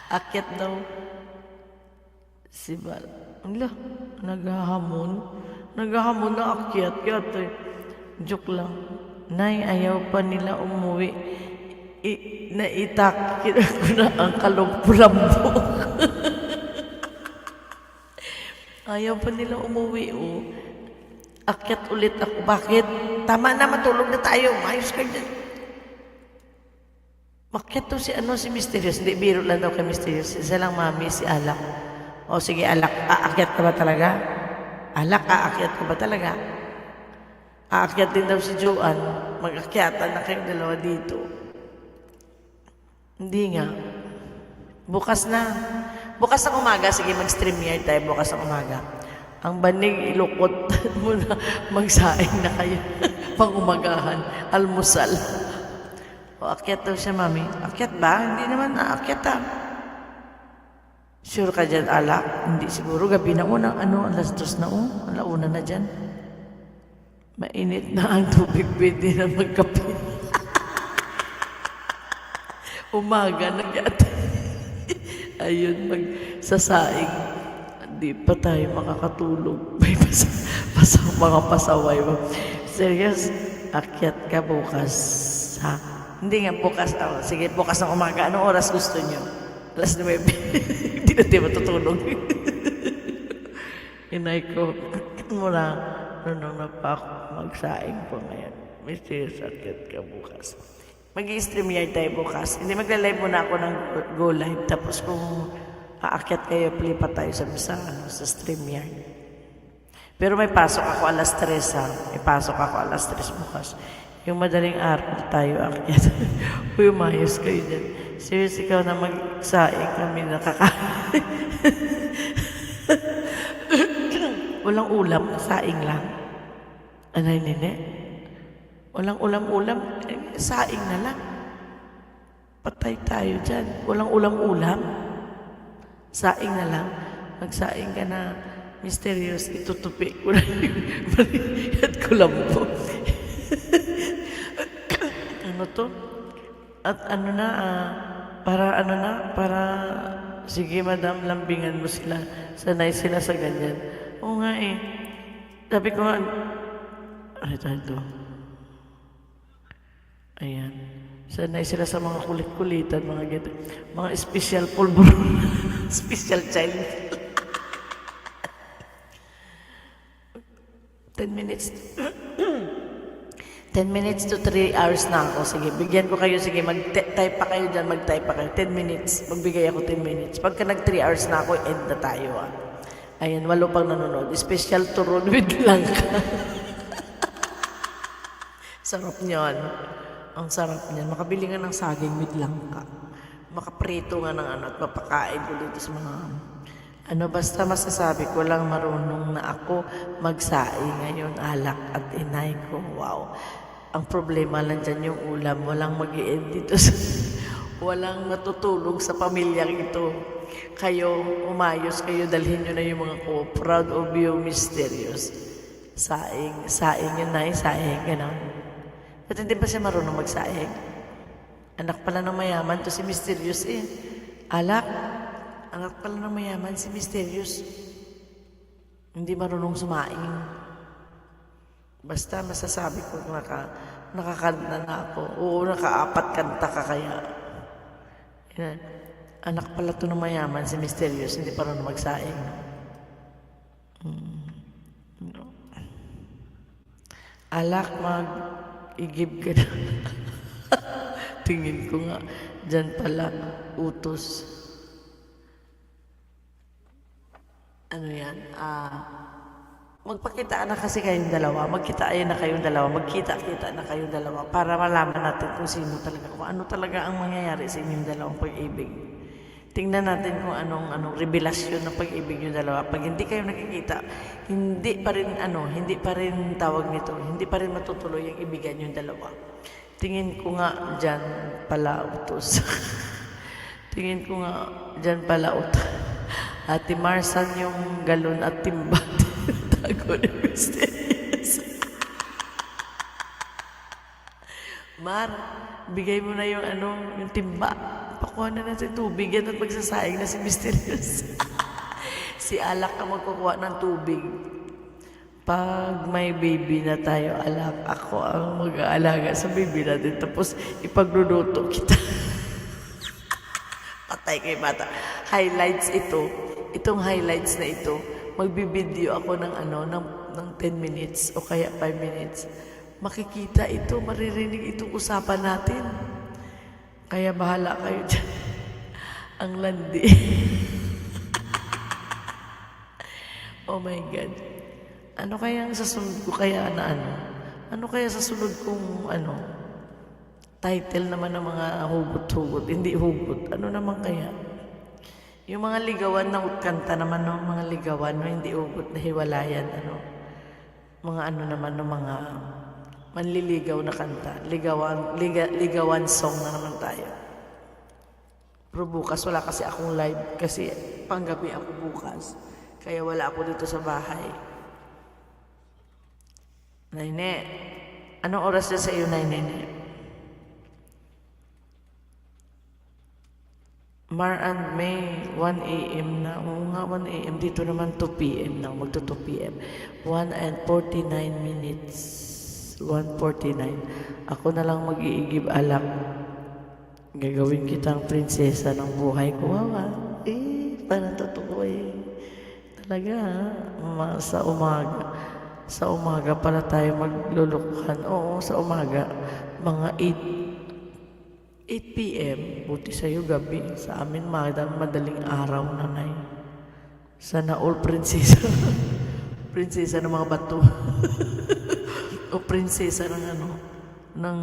Akyat daw si Bal. Ala, naghahamon. Naghahamon na akyat. Kaya ito, joke lang. Nay, ayaw pa nila umuwi. Naitakit ko na ang kalumpulambo. Ayaw pa nila umuwi, oh. Akyat ulit ako. Bakit? Tama na, matulog na tayo. Ayos ka dyan. Makyat to si Mysterious. Hindi, biro lang daw kay Mysterious. Isa lang, mami, si Alak. O sige, Alak, aakyat ka ba talaga? Alak, aakyat ka ba talaga? Aakyat din daw si Joanne. Mag-akyatan na kayong dalawa dito. Hindi nga. Bukas na. Bukas ng umaga, sige, mag-stream year tayo bukas ng umaga. Ang banig, ilukot mo na, magsaing na kayo. Pang-umagahan, almusal. O, akyat daw siya, mami. Akyat ba? Hindi naman aakyat ah. Sure ka dyan, Alak? Hindi siguro, gabi na mo ng alas 2 na alauna na dyan. Mainit na ang tubig, pwede na magkape. Umaga na yata. Ayun, magsasaing. Hindi pa tayo makakatulog. May mga pasaway mo. Serious, akyat ka bukas. Ha? Hindi nga bukas. Oh, sige, bukas ng umaga. Anong oras gusto nyo? Alas 9. Hindi na tayo matutulog. Inay ko, muna, nung na pa ako magsaing po ngayon. May serious, akyat ka bukas. Mag-i-stream yard tayo bukas. Hindi, magla-live muna ako ng go live. Tapos kung aakyat kayo, plipat tayo sa stream yard. Pero may pasok ako alas 3 ha. May pasok ako alas 3 bukas. Yung madaling araw tayo akyat. Uy, umayos kayo dyan. Serious, ikaw na magsaing kami nakakain. Walang ulam, saing lang. Anay, nene? Walang ulam-ulam, saing na lang. Patay tayo dyan. Walang ulam-ulam. Saing na lang. Magsaing ka na, Mysterious, itutupi ko na yung mariyat ko lang po. Ano to? At para, sige madam, lambingan mo sila. Sanay sila sa ganyan. Oo nga eh. Sabi ko nga, ito. Ayan. Sanay sila sa mga kulit-kulitan, mga ganito. Mga special pulburon. Special child. 10 minutes. 10 minutes to 3 hours na ako. Sige, bigyan ko kayo. Sige, mag-type pa kayo dyan. Mag-type pa kayo. 10 minutes. Magbigay ako 10 minutes. Pagka nag-3 hours na ako, end na tayo. Ah. Ayan, 8 pang nanonood. Special turon with langka. Sarap niyan. Ang sarap niyan. Makabili nga ng saging with langka. Makaprito nga ng at mapakain ko dito sa mga... basta masasabi ko lang marunong na ako magsaing ngayon, Alak at inay ko. Wow. Ang problema lang dyan yung ulam. Walang mag-i-end dito. Walang matutulog sa pamilyang ito. Kayo, umayos kayo, dalhin nyo na yung mga ko. Proud of you, Mysterious. Saing yun na, saing, gano'n. At hindi ba siya marunong magsaing? Anak pala ng mayaman to si Mysterious eh. Alak, anak pala ng mayaman si Mysterious. Hindi marunong sumaing. Basta masasabi ko nakakanta na ako. Oo, naka-4 kanta ka kaya. Yan. Anak pala to ng mayaman si Mysterious. Hindi pa rin magsaing. Alak, mag-igib ka na. Tingin ko nga, dyan pala, utos. Ano yan? Magpakita na kasi kayong dalawa. Magkita-ayan na kayong dalawa. Magkita-kita na kayong dalawa para malaman natin kung sino talaga, kung ano talaga ang mangyayari sa inyong dalawang pag-ibig. Tingnan natin kung anong revelasyon ng pag-ibig yung dalawa. Pag hindi kayo nakikita, hindi pa rin tawag nito, hindi pa rin matutuloy yung ibigan yung dalawa. Tingin ko nga dyan pala utos. Tingin ko nga dyan pala utos. Ate Marsan yung galon at timba. Tago ni Mysterious. Mar, bigay mo na yung yung timba. Pakuha na natin tubig yan at magsasaing na si Mysterious. Si Alak ang magkukuha ng tubig. Pag may baby na tayo, Alak, ako ang mag-aalaga sa baby natin. Tapos ipagluluto kita. Patay kay bata. Highlights ito. Itong highlights na ito, magbibideo ako ng ng 10 minutes o kaya 5 minutes. Makikita ito, maririnig itong usapan natin. Kaya bahala kayo dyan. Ang landi. Oh my God. Ano kaya ang sasunod ko kaya na Ano kaya sasunod kong title naman ng mga hugot-hugot. Hindi hugot. Ano naman kaya? Yung mga ligawan na kanta naman ng mga ligawan, no? Hindi hugot na hiwalayan. Mga naman ng mga manliligaw na kanta. Ligawan song na naman tayo. Pero bukas wala kasi akong live kasi panggabi ako bukas. Kaya wala ako dito sa bahay. Naine, anong oras na sa iyo, Naine? Mar and May, 1 a.m. na. Oo nga, 1 a.m. Dito naman 2 p.m. na. Magto 2 p.m. 1 and 49 minutes. 1:49. Ako na lang mag-iigib, Alak. Gagawin kitang prinsesa ng buhay ko. Wawa. Parang totoo Talaga, sa umaga. Sa umaga pala tayo maglulukuhan. Oo, sa umaga. Mga 8 p.m. Buti sa'yo gabi. Sa amin, madaling araw, nanay. Sana all prinsesa. Prinsesa ng mga bato. O prinsesa ng ng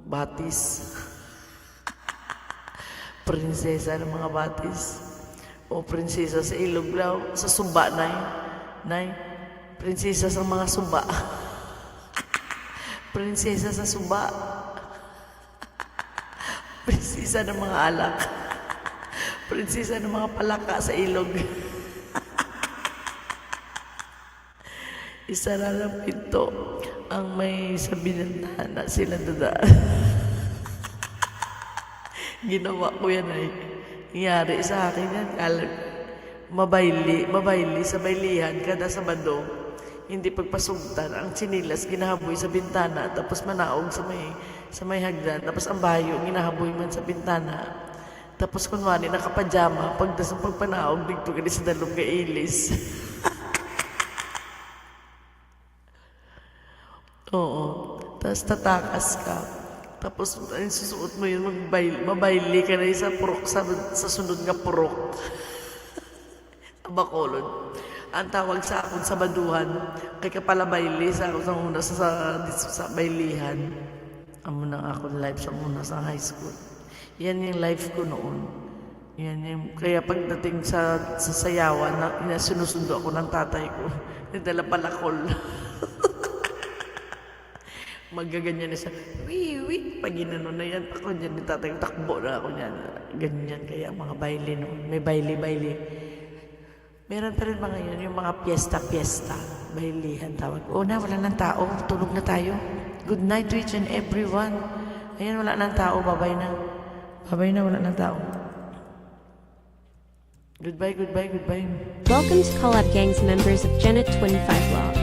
batis. Prinsesa ng mga batis. O prinsesa sa Iloglaw. Sa Sumba, nay. Prinsesa sa mga Sumba. Prinsesa sa Sumba. Prinsesa ng mga Alak. Prinsesa ng mga palaka sa ilog. Isa na lang pinto ang may sa binantana sila dadaan. Ginawa ko yan nangyari sa akin yan. Mabayli sa baylihan kada Sabado. Hindi pagpasugtan ang sinilas ginahaboy sa bintana tapos manaog sa may hagdan tapos ang bayo ginahaboy man sa bintana tapos kunwari nakapajama pagpanaog dito gali sa dalong kailis. Oo, tapos tatakas ka tapos susuot mo yun mabayli ka na sa purok sa sunod nga purok. Bacolod. Ang tawag sa akong sa baduhan, kay kapala bayli sa akong sa una sa baylihan. Amo na akong live sa una sa high school. Yan yung live ko noon. Yan yung, kaya pagdating sa sayawan, sinusundo ako ng tatay ko. Nagdala palakol. Magaganyan na siya. Wii. Pag ginano na yan, ako dyan, ni tatay ko, takbo na ako niyan. Ganyan kaya mga bayli noon. May bayli. Meron pa rin mga yun, yung mga piyesta, baylihan tawag. Wala ng tao, tulog na tayo. Good night to each and everyone. Ayan, wala ng tao, babay na, wala ng tao. Goodbye. Welcome to Collab Gang's members of Janet 25 Vlog.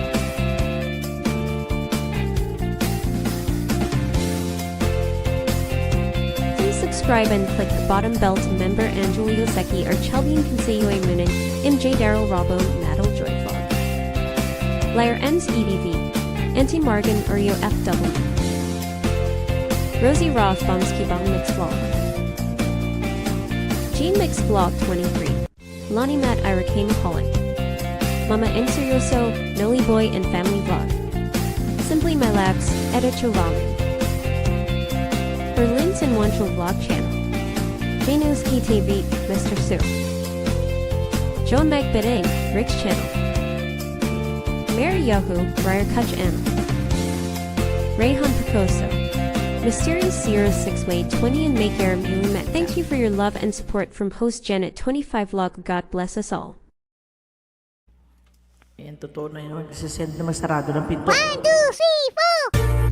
Subscribe and click the bottom bell to member Angelio Secchi or Chelbian Consejo Munin, MJ Daryl Robo, Nadal Joyful. Layer N's EDV, Auntie Morgan Urio FW. Rosie Roth Bombski Bomb Mix Vlog. Jean Mix Vlog 23. Lonnie Matt Iracane Holland. Mama Inserioso, Noli Boy and Family Vlog. Simply My Labs, Editor Ramen. Berlin's and Wanchel Vlog Channel. Janos KTV, Mr. Sue. Joan Magbedeng, Rick's Channel. Mary Yahoo, Briar Kutch M. Rayhan Picoso. Mysterious Sierra 6-Way 20 and Make Air Met. Thank you for your love and support from host Janet 25 Vlog. God bless us all. Ayan, totoo na yun. Magsisend na masarado ng pinto. 1, 2, 3, 4.